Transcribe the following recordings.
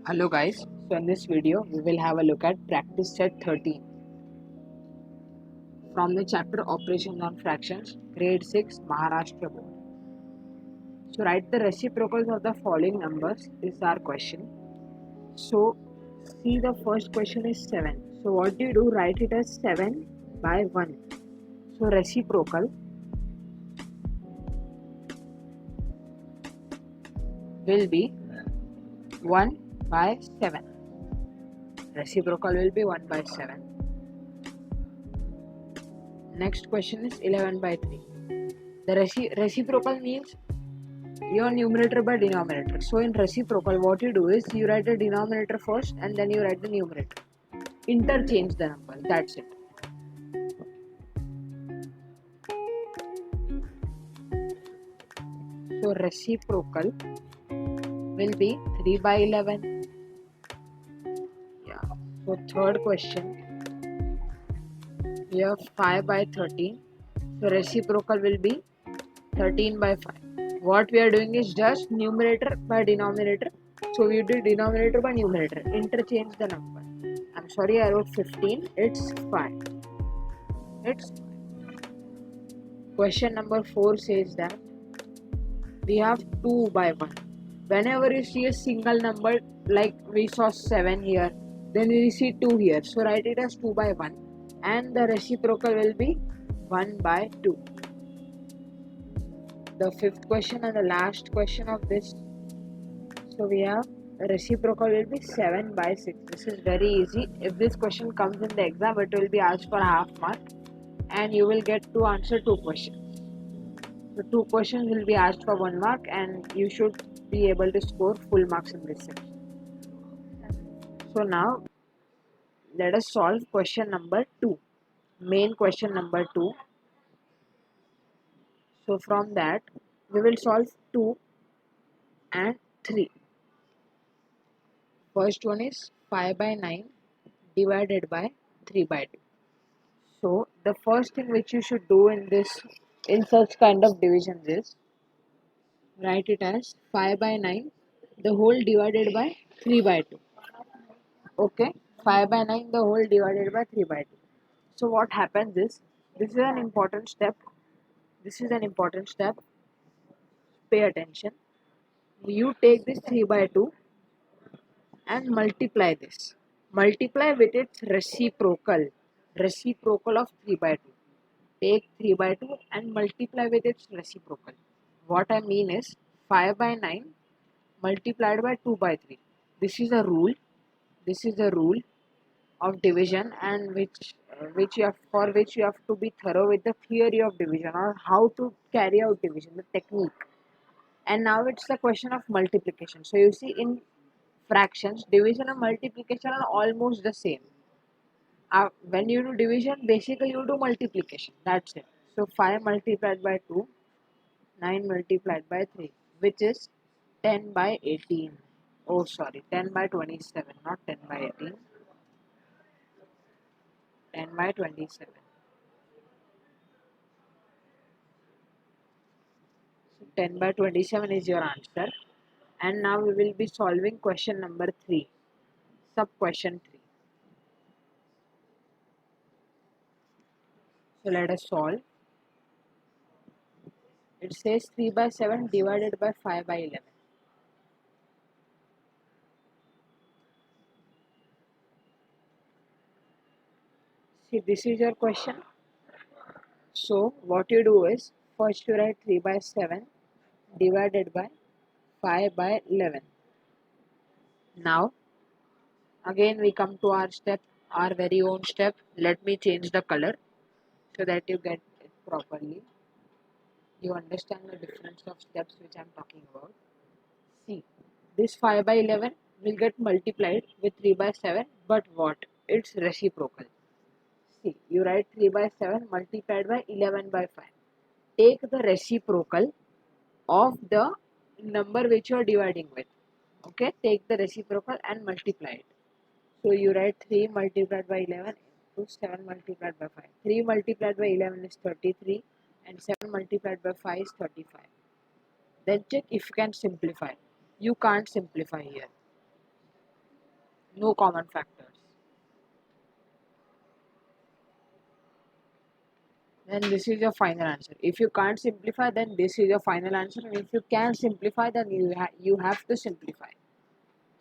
Hello guys, so in this video we will have a look at practice set 13 from the chapter Operations on Fractions, grade 6, Maharashtra board. So write the reciprocals of the following numbers is our question. So see, the first question is 7. So what do you do? Write it as 7 by 1. So reciprocal will be 1 by 7. Reciprocal will be 1 by 7. Next question is 11 by 3. The reciprocal means your numerator by denominator. So in reciprocal, what you do is you write the denominator first and then you write the numerator. Interchange the number. That's it. So reciprocal will be 3 by 11. Yeah. So third question, we have 5 by 13. So reciprocal will be 13 by 5. What we are doing is just numerator by denominator. So we do denominator by numerator. Interchange the number. I'm sorry, I wrote 15. It's 5. It's question number 4 says that we have 2 by 1. Whenever you see a single number, like we saw 7 here, then we see 2 here. So write it as 2 by 1 and the reciprocal will be 1 by 2. The fifth question and the last question of this. So we have reciprocal will be 7 by 6. This is very easy. If this question comes in the exam, it will be asked for half mark and you will get to answer 2 questions. So 2 questions will be asked for 1 mark and you should be able to score full marks in this section. So now let us solve question number 2. Main question number 2. So from that we will solve 2 and 3. First one is 5 by 9 divided by 3 by 2. So the first thing which you should do in such kind of divisions is write it as 5 by 9 the whole divided by 3 by 2. Okay, 5 by 9 the whole divided by 3 by 2. So what happens is, this is an important step. Pay attention. You take this 3 by 2 and multiply this. Multiply with its reciprocal. Reciprocal of 3 by 2. Take 3 by 2 and multiply with its reciprocal. What I mean is 5 by 9 multiplied by 2 by 3. This is a rule. This is the rule of division, and which you have to be thorough with the theory of division or how to carry out division, the technique. And now it's the question of multiplication. So you see, in fractions, division and multiplication are almost the same. When you do division, basically you do multiplication. That's it. So 5 multiplied by 2, 9 multiplied by 3, which is 10 by 18. Oh, sorry, 10 by 27, not 10 by 18. 10 by 27. So 10 by 27 is your answer. And now we will be solving question number 3. Sub question 3. So let us solve. It says 3 by 7 divided by 5 by 11. See, this is your question. So what you do is, first you write 3 by 7 divided by 5 by 11. Now again we come to our very own step. Let me change the color so that you get it properly. You understand the difference of steps which I am talking about. See, this 5 by 11 will get multiplied with 3 by 7, but what? It's reciprocal. See, you write 3 by 7 multiplied by 11 by 5. Take the reciprocal of the number which you are dividing with. Okay, take the reciprocal and multiply it. So you write 3 multiplied by 11 into 7 multiplied by 5. 3 multiplied by 11 is 33 and 7 multiplied by 5 is 35. Then check if you can simplify. You can't simplify here. No common factors. Then this is your final answer. If you can't simplify, then this is your final answer. And if you can simplify, then you have to simplify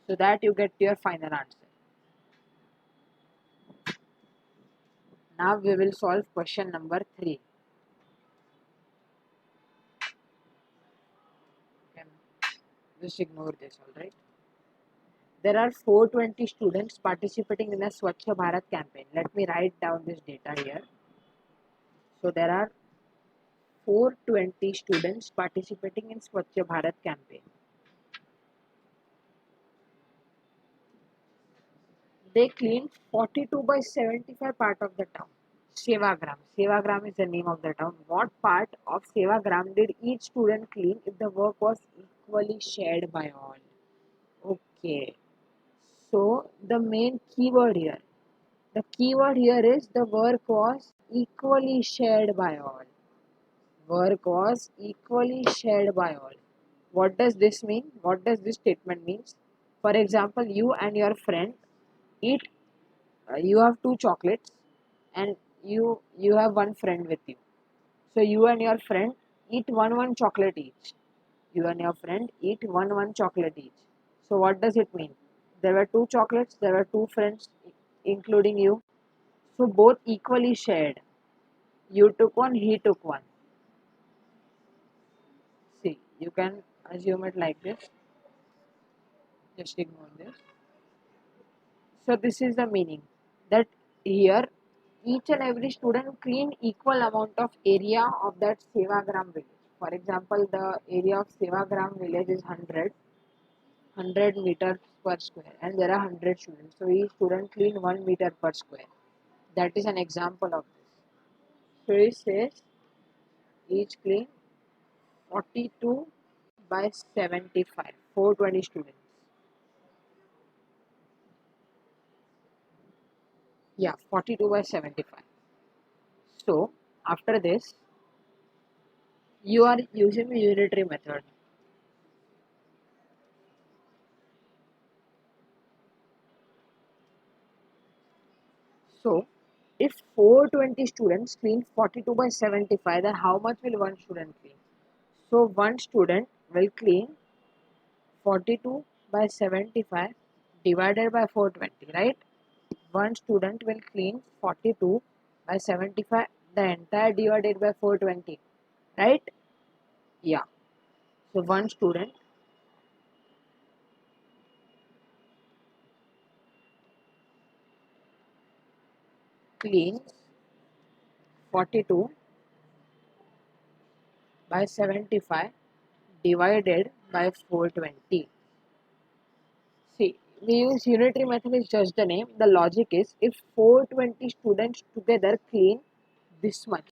so that you get your final answer. Now we will solve question number 3. Can just ignore this, alright? There are 420 students participating in a Swachh Bharat campaign. Let me write down this data here. So there are 420 students participating in Swachh Bharat campaign. They cleaned 42 by 75 part of the town. Sevagram. Sevagram is the name of the town. What part of Sevagram did each student clean if the work was equally shared by all? Okay. So the main keyword here. The keyword here is the work was equally shared by all. Work was equally shared by all. What does this mean? What does this statement mean? For example, you and your friend eat. You have two chocolates, and you have one friend with you. So you and your friend eat one chocolate each. You and your friend eat one chocolate each. So what does it mean? There were two chocolates. There were two friends, including you. So both equally shared. You took one. He took one. See, you can assume it like this. Just ignore this. So this is the meaning that here each and every student clean equal amount of area of that Sevagram village. For example, the area of Sevagram village is 100 meters per square and there are 100 students. So each student clean 1 meter per square. That is an example of this. So it says each clean 42 by 75, 420 students. Yeah, 42 by 75. So after this, you are using the unitary method. So if 420 students clean 42 by 75, then how much will one student clean? So one student will clean 42 by 75 divided by 420, right? One student will clean 42 by 75, the entire divided by 420, right? Yeah. So one student cleans 42 by 75 divided by 420. See, we use unitary method is just the name. The logic is if 420 students together clean this much,